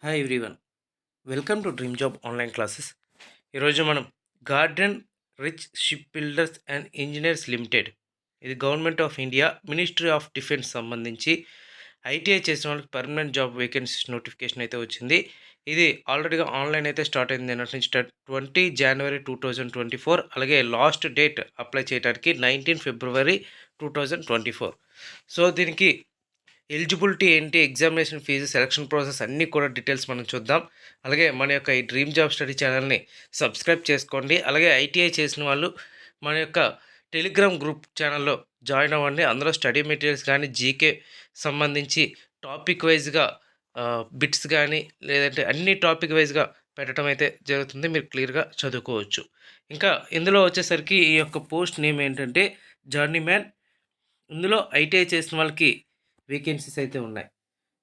Hi everyone, welcome to dream job online classes. ఈరోజు మనం garden reach shipbuilders and engineers limited, ఇది government of India ministry of defence సంబంధించి ITI చేసిన వాళ్ళకి permanent job vacancies notification అయితే వచ్చింది. ఇది ఆల్రెడీగా ఆన్లైన్ అయితే స్టార్ట్ అయింది నిన్నటి నుంచి 20 జనవరి 2024. అలాగే లాస్ట్ డేట్ అప్లై చేయడానికి 19 ఫిబ్రవరి 2024. సో దీనికి ఎలిజిబిలిటీ ఏంటి, ఎగ్జామినేషన్ ఫీజు, సెలక్షన్ ప్రాసెస్ అన్నీ కూడా డీటెయిల్స్ మనం చూద్దాం. అలాగే మన యొక్క ఈ డ్రీమ్ జాబ్ స్టడీ ఛానల్ని సబ్స్క్రైబ్ చేసుకోండి. అలాగే ఐటీఐ చేసిన వాళ్ళు మన యొక్క టెలిగ్రామ్ గ్రూప్ ఛానల్లో జాయిన్ అవ్వండి. అందులో స్టడీ మెటీరియల్స్ కానీ, జీకే సంబంధించి టాపిక్ వైజ్గా బిట్స్ కానీ, లేదంటే అన్ని టాపిక్ వైజ్గా పెట్టడం అయితే జరుగుతుంది. మీరు క్లియర్గా చదువుకోవచ్చు. ఇంకా ఇందులో వచ్చేసరికి ఈ యొక్క పోస్ట్ నేమ్ ఏంటంటే జర్నీ మ్యాన్. ఇందులో ఐటీఐ చేసిన వాళ్ళకి వేకెన్సీస్ అయితే ఉన్నాయి.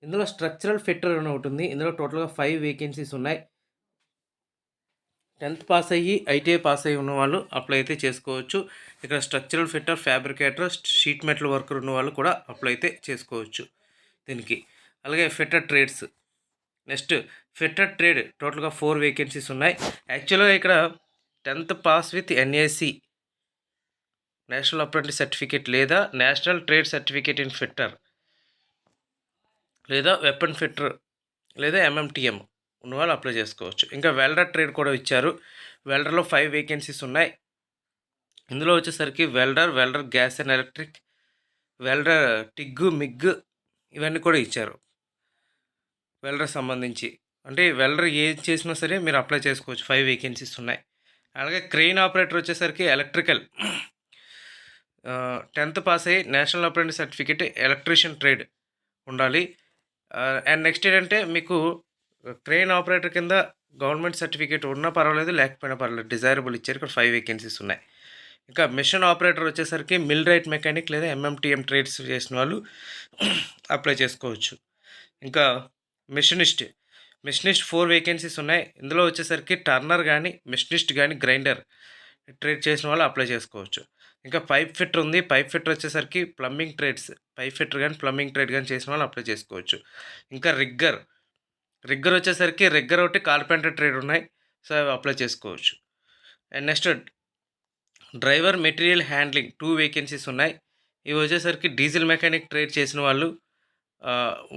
ఇందులో స్ట్రక్చరల్ ఫిట్టర్ అని ఒకటి ఉంది. ఇందులో టోటల్గా 5 వేకెన్సీస్ ఉన్నాయి. 10th పాస్ అయ్యి ఐటీఐ పాస్ అయ్యి ఉన్న వాళ్ళు అప్లై అయితే చేసుకోవచ్చు. ఇక్కడ structural fitter, fabricator, sheet metal worker ఉన్న వాళ్ళు కూడా అప్లై అయితే చేసుకోవచ్చు దీనికి. అలాగే fitter trades, next fitter trade టోటల్గా 4 వేకెన్సీస్ ఉన్నాయి. యాక్చువల్గా ఇక్కడ 10th pass with NAC, national apprentice certificate లేదా national trade certificate in fitter లేదా వెపన్ ఫిట్టర్ లేదా ఎంఎంటీఎం ఉన్నవాళ్ళు అప్లై చేసుకోవచ్చు. ఇంకా వెల్డర్ ట్రేడ్ కూడా ఇచ్చారు. వెల్డర్లో 5 వేకెన్సీస్ ఉన్నాయి. ఇందులో వచ్చేసరికి welder gas and electric, welder TIG, MIG ఇవన్నీ కూడా ఇచ్చారు. వెల్డర్ సంబంధించి అంటే వెల్డర్ ఏది చేసినా సరే మీరు అప్లై చేసుకోవచ్చు. 5 వేకెన్సీస్ ఉన్నాయి. అలాగే క్రెయిన్ ఆపరేటర్ వచ్చేసరికి ఎలక్ట్రికల్, 10th పాస్ అయ్యి national apprentice certificate electrician trade ఉండాలి. అండ్ నెక్స్ట్ ఏంటంటే మీకు క్రెయిన్ ఆపరేటర్ కింద గవర్నమెంట్ సర్టిఫికేట్ ఉన్నా పర్వాలేదు, లేకపోయినా పర్వాలేదు, డిజైరబుల్ ఇచ్చారు. ఇక్కడ 5 వేకెన్సీస్ ఉన్నాయి. ఇంకా మిషన్ ఆపరేటర్ వచ్చేసరికి మిల్ రైట్ మెకానిక్ లేదా ఎంఎంటీఎం ట్రేడ్స్ చేసిన వాళ్ళు అప్లై చేసుకోవచ్చు. ఇంకా మిషనిస్ట్ 4 వేకెన్సీస్ ఉన్నాయి. ఇందులో వచ్చేసరికి టర్నర్ కానీ, మిషనిస్ట్ కానీ, గ్రైండర్ ట్రేడ్ చేసిన వాళ్ళు అప్లై చేసుకోవచ్చు. ఇంకా పైప్ ఫిట్టర్ ఉంది. పైప్ ఫిట్టర్ వచ్చేసరికి ప్లంబింగ్ ట్రేడ్స్, పైప్ ఫిట్టర్ కానీ, ప్లంబింగ్ ట్రేడ్ కానీ చేసిన వాళ్ళు అప్లై చేసుకోవచ్చు. ఇంకా రిగ్గర్ వచ్చేసరికి రిగ్గర్ ఒకటి, కార్పెంటర్ ట్రేడ్ ఉన్నాయి. సో అవి అప్లై చేసుకోవచ్చు. And next driver material handling 2 vacancies ఉన్నాయి. ఇవి వచ్చేసరికి డీజిల్ మెకానిక్ ట్రేడ్ చేసిన వాళ్ళు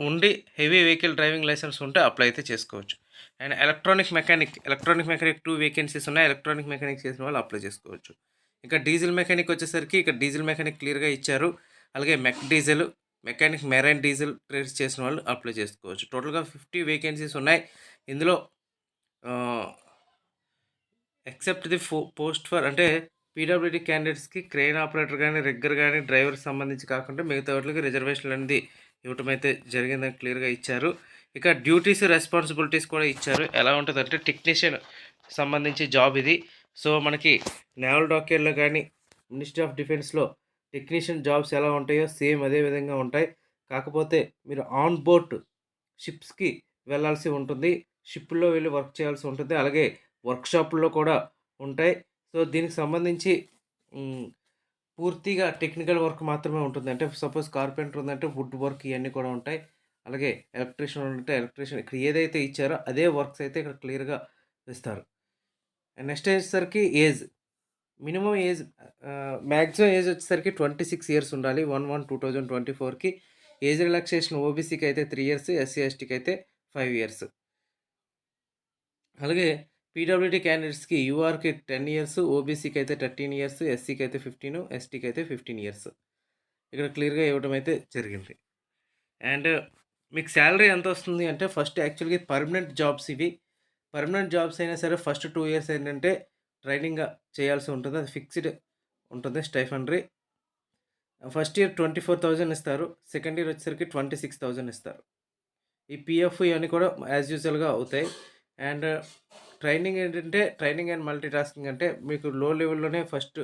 ఉండి హెవీ వెహికల్ డ్రైవింగ్ లైసెన్స్ ఉంటే అప్లై అయితే చేసుకోవచ్చు. అండ్ ఎలక్ట్రానిక్ మెకానిక్ 2 వేకెన్సీస్ ఉన్నాయి. ఎలక్ట్రానిక్ మెకానిక్ చేసిన వాళ్ళు అప్లై చేసుకోవచ్చు. ఇంకా డీజిల్ మెకానిక్ వచ్చేసరికి ఇక్కడ డీజిల్ మెకానిక్ క్లియర్గా ఇచ్చారు. అలాగే diesel mechanic, marine diesel trades చేసిన వాళ్ళు అప్లై చేసుకోవచ్చు. టోటల్గా 50 వేకెన్సీస్ ఉన్నాయి. ఇందులో ఎక్సెప్ట్ ది పోస్ట్ ఫర్ అంటే పీడబ్ల్యూడీ క్యాండిడేట్స్కి క్రెయిన్ ఆపరేటర్ కానీ, రిగ్గర్ కానీ, డ్రైవర్కి సంబంధించి కాకుండా మిగతా వాటికి రిజర్వేషన్లు అనేది ఇవ్వటం అయితే జరిగిందని క్లియర్గా ఇచ్చారు. ఇక డ్యూటీస్, రెస్పాన్సిబిలిటీస్ కూడా ఇచ్చారు. ఎలా ఉంటుందంటే టెక్నీషియన్ సంబంధించి జాబ్ ఇది. సో మనకి నేవల్ డాక్యార్డ్లో కానీ, మినిస్ట్రీ ఆఫ్ డిఫెన్స్లో టెక్నీషియన్ జాబ్స్ ఎలా ఉంటాయో సేమ్ అదే విధంగా ఉంటాయి. కాకపోతే మీరు ఆన్ బోర్డ్ షిప్స్కి వెళ్ళాల్సి ఉంటుంది. షిప్లో వెళ్ళి వర్క్ చేయాల్సి ఉంటుంది. అలాగే వర్క్షాపుల్లో కూడా ఉంటాయి. సో దీనికి సంబంధించి పూర్తిగా టెక్నికల్ వర్క్ మాత్రమే ఉంటుంది. అంటే సపోజ్ కార్పెంటర్ ఉందంటే వుడ్ వర్క్ ఇవన్నీ కూడా ఉంటాయి. అలాగే ఎలక్ట్రీషియన్ ఉంటే ఎలక్ట్రీషియన్, ఇక్కడ ఏదైతే ఇచ్చారో అదే వర్క్స్ అయితే ఇక్కడ క్లియర్గా ఇస్తారు. నెక్స్ట్ వచ్చేసరికి age, minimum age, maximum age వచ్చేసరికి 26 ఇయర్స్ ఉండాలి. 1/1/2024కి. ఏజ్ రిలాక్సేషన్ ఓబీసీకి అయితే 3 ఇయర్స్, ఎస్సీ ఎస్టీకి అయితే 5 ఇయర్స్. అలాగే పీడబ్ల్యూడీ క్యాండిడేట్స్కి యూఆర్కి 10 ఇయర్స్, ఓబీసీకి అయితే 13 ఇయర్స్, ఎస్సీకి అయితే 15, ఎస్టీకి అయితే 15 ఇయర్స్ ఇక్కడ క్లియర్గా ఇవ్వడం అయితే జరిగింది. అండ్ మీకు శాలరీ ఎంత వస్తుంది అంటే ఫస్ట్ యాక్చువల్గా పర్మనెంట్ జాబ్స్ ఇవి. పర్మనెంట్ జాబ్స్ అయినా సరే ఫస్ట్ 2 ఇయర్స్ ఏంటంటే ట్రైనింగ్గా చేయాల్సి ఉంటుంది. అది ఫిక్స్డ్ ఉంటుంది స్టైఫండరీ. ఫస్ట్ ఇయర్ 24,000 ఇస్తారు. సెకండ్ ఇయర్ వచ్చేసరికి 26,000 ఇస్తారు. ఈ పిఎఫ్ ఇవన్నీ కూడా యాజ్ యూజువల్గా అవుతాయి. అండ్ ట్రైనింగ్ ఏంటంటే ట్రైనింగ్ అండ్ మల్టీ టాస్కింగ్ అంటే మీకు లో లెవెల్లోనే ఫస్ట్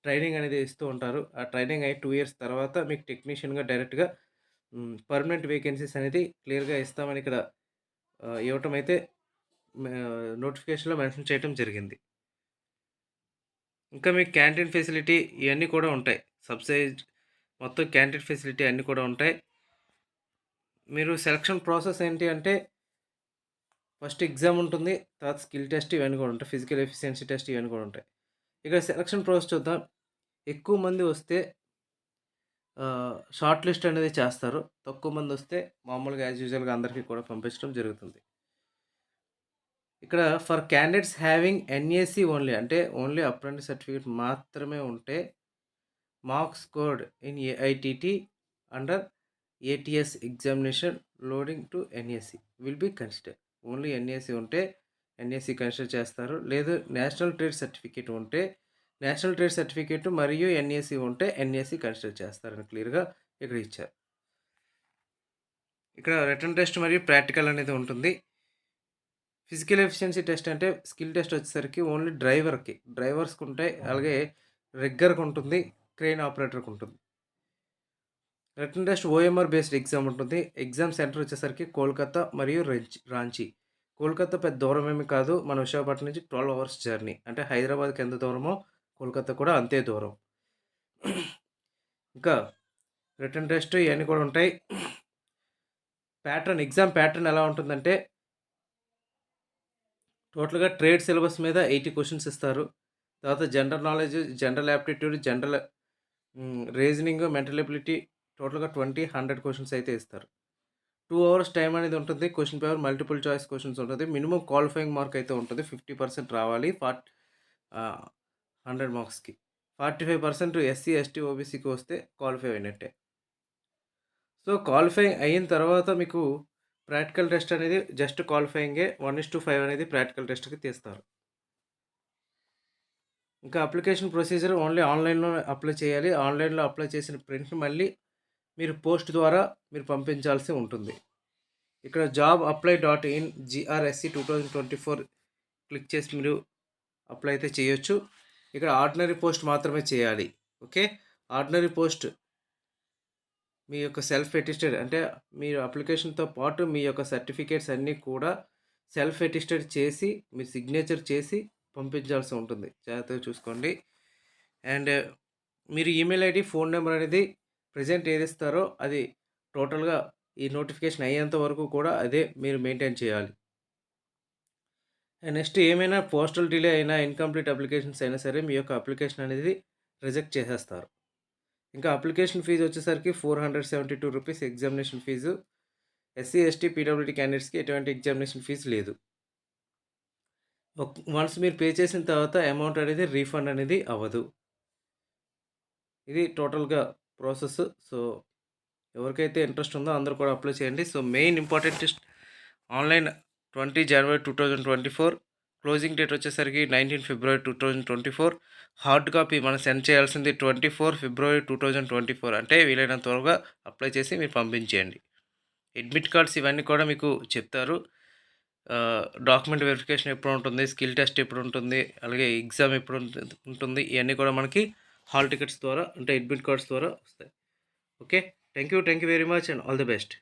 ట్రైనింగ్ అనేది ఇస్తూ ఉంటారు. ఆ ట్రైనింగ్ అయ్యి 2 ఇయర్స్ తర్వాత మీకు టెక్నీషియన్గా డైరెక్ట్గా పర్మనెంట్ వేకెన్సీస్ అనేది క్లియర్గా ఇస్తామని ఇక్కడ ఇవ్వటం అయితే నోటిఫికేషన్లో మెన్షన్ చేయడం జరిగింది. ఇంకా మీకు క్యాంటీన్ ఫెసిలిటీ ఇవన్నీ కూడా ఉంటాయి. సబ్సిడైజ్డ్ మొత్తం క్యాంటీన్ ఫెసిలిటీ అన్నీ కూడా ఉంటాయి. మీరు సెలక్షన్ ప్రాసెస్ ఏంటి అంటే ఫస్ట్ ఎగ్జామ్ ఉంటుంది. తర్వాత స్కిల్ టెస్ట్ ఇవన్నీ కూడా ఉంటాయి. ఫిజికల్ ఎఫిషియన్సీ టెస్ట్ ఇవన్నీ కూడా ఉంటాయి. ఇక్కడ సెలక్షన్ ప్రాసెస్ చూద్దాం. ఎక్కువ మంది వస్తే షార్ట్ లిస్ట్ అనేది చేస్తారు. తక్కువ మంది వస్తే మామూలుగా యాజ్ యూజువల్‌గా అందరికీ కూడా పంపించడం జరుగుతుంది. ఇక్కడ for candidates having NAC only అంటే ఓన్లీ అప్రెంటిస్ సర్టిఫికేట్ మాత్రమే ఉంటే marks scored in AITT under ATS examination leading to NAC will be consider. Only NAC ఉంటే ఎన్ఏసీ కన్సిడర్ చేస్తారు. లేదు నేషనల్ ట్రేడ్ సర్టిఫికేట్ ఉంటే నేషనల్ ట్రేడ్ సర్టిఫికేట్ మరియు NAC ఉంటే NAC consider చేస్తారని క్లియర్‌గా ఇక్కడ ఇచ్చారు. ఇక్కడ రిటన్ టెస్ట్ మరియు ప్రాక్టికల్ అనేది ఉంటుంది. ఫిజికల్ ఎఫిషియన్సీ టెస్ట్ అంటే స్కిల్ టెస్ట్ వచ్చేసరికి ఓన్లీ డ్రైవర్స్‌కి ఉంటాయి. అలాగే రిగ్గర్‌కి ఉంటుంది. క్రేన్ ఆపరేటర్‌కి ఉంటుంది. Written test OMR based exam ఉంటుంది. ఎగ్జామ్ సెంటర్ వచ్చేసరికి కోల్కతా మరియు రాంచీ. కోల్కతా పెద్ద దూరం ఏమి కాదు. మన విశాఖపట్నం నుంచి 12 అవర్స్ జర్నీ. అంటే హైదరాబాద్‌కి ఎంత దూరమో కోల్కతా కూడా అంతే దూరం. ఇంకా రిటన్ టెస్ట్ ఇవన్నీ కూడా ఉంటాయి. ఎగ్జామ్ ప్యాటర్న్ ఎలా ఉంటుందంటే టోటల్‌గా ట్రేడ్ సిలబస్ మీద 80 క్వెషన్స్ ఇస్తారు. తర్వాత general knowledge, general aptitude, reasoning, mental ability టోటల్‌గా 20, 100 క్వెషన్స్ అయితే ఇస్తారు. 2 అవర్స్ టైం అనేది ఉంటుంది. Question paper multiple choice questions ఉంటుంది. మినిమమ్ క్వాలిఫైయింగ్ మార్క్ అయితే ఉంటుంది. 50% రావాలి 100 మార్క్స్‌కి. 45% ఎస్సీ, ఎస్టీ, ఓబీసీకి వస్తే క్వాలిఫై అయినట్టే. సో, క్వాలిఫై అయిన తర్వాత మీకు ప్రాక్టికల్ టెస్ట్ అనేది జస్ట్ క్వాలిఫైయింగే 1:5 అనేది ప్రాక్టికల్ టెస్ట్‌కి తీస్తారు. ఇంకా అప్లికేషన్ ప్రొసీజర్ ఓన్లీ ఆన్‌లైన్‌లో అప్లై చేయాలి. ఆన్‌లైన్‌లో అప్లై చేసిన ప్రింట్‌ని మళ్ళీ మీరు పోస్ట్ ద్వారా మీరు పంపించాల్సి ఉంటుంది. ఇక్కడ job apply dot in GRSC 2024 click చేసి మీరు అప్లై అయితే చేయొచ్చు. ఇక్కడ ఆర్డినరీ పోస్ట్ మాత్రమే చేయాలి. ఓకే. ఆర్డినరీ పోస్ట్ మీ యొక్క సెల్ఫ్ అటెస్టెడ్ అంటే మీరు అప్లికేషన్‌తో పాటు మీ యొక్క సర్టిఫికేట్స్ అన్నీ కూడా సెల్ఫ్ అటెస్టెడ్ చేసి మీరు సిగ్నేచర్ చేసి పంపించాల్సి ఉంటుంది. జాగ్రత్తగా చూసుకోండి. అండ్ మీరు ఈమెయిల్ ఐడీ, ఫోన్ నెంబర్ అనేది ప్రెజెంట్ ఏది ఇస్తారో అది టోటల్‌గా ఈ నోటిఫికేషన్ అయ్యేంత వరకు కూడా అదే మీరు మెయింటైన్ చేయాలి. అండ్ నెక్స్ట్ ఏమైనా పోస్టల్ డిలే అయినా, ఇన్‌కంప్లీట్ అప్లికేషన్స్ అయినా సరే మీ యొక్క అప్లికేషన్ అనేది రిజెక్ట్ చేసేస్తారు. ఇంకా అప్లికేషన్ ఫీజు వచ్చేసరికి ₹472 examination fee. SC, ST, PWD క్యాండిడేట్స్‌కి ఎటువంటి ఎగ్జామినేషన్ ఫీజు లేదు. వన్స్ మీరు పే చేసిన తర్వాత అమౌంట్ అనేది రీఫండ్ అనేది అవ్వదు. ఇది టోటల్‌గా ప్రాసెస్. సో, ఎవరికైతే ఇంట్రెస్ట్ ఉందో అందరూ కూడా అప్లై చేయండి. సో, మెయిన్ ఇంపార్టెంట్ ఆన్లైన్ 20 జనవరి 2024 క్లోజింగ్ డేట్ వచ్చేసరికి 19 ఫిబ్రవరి 2024. హార్డ్ కాపీ మనం సెండ్ చేయాల్సింది 24 ఫిబ్రవరి 2024. అంటే వీలైనంత త్వరగా అప్లై చేసి మీరు పంపించేయండి. అడ్మిట్ కార్డ్స్ ఇవన్నీ కూడా మీకు చెప్తారు. డాక్యుమెంట్ వెరిఫికేషన్ ఎప్పుడు ఉంటుంది, స్కిల్ టెస్ట్ ఎప్పుడు ఉంటుంది, అలాగే ఎగ్జామ్ ఎప్పుడు ఉంటుంది ఇవన్నీ కూడా మనకి హాల్ టికెట్స్ ద్వారా అంటే అడ్మిట్ కార్డ్స్ ద్వారా వస్తాయి. Okay. Thank you very much and all the best.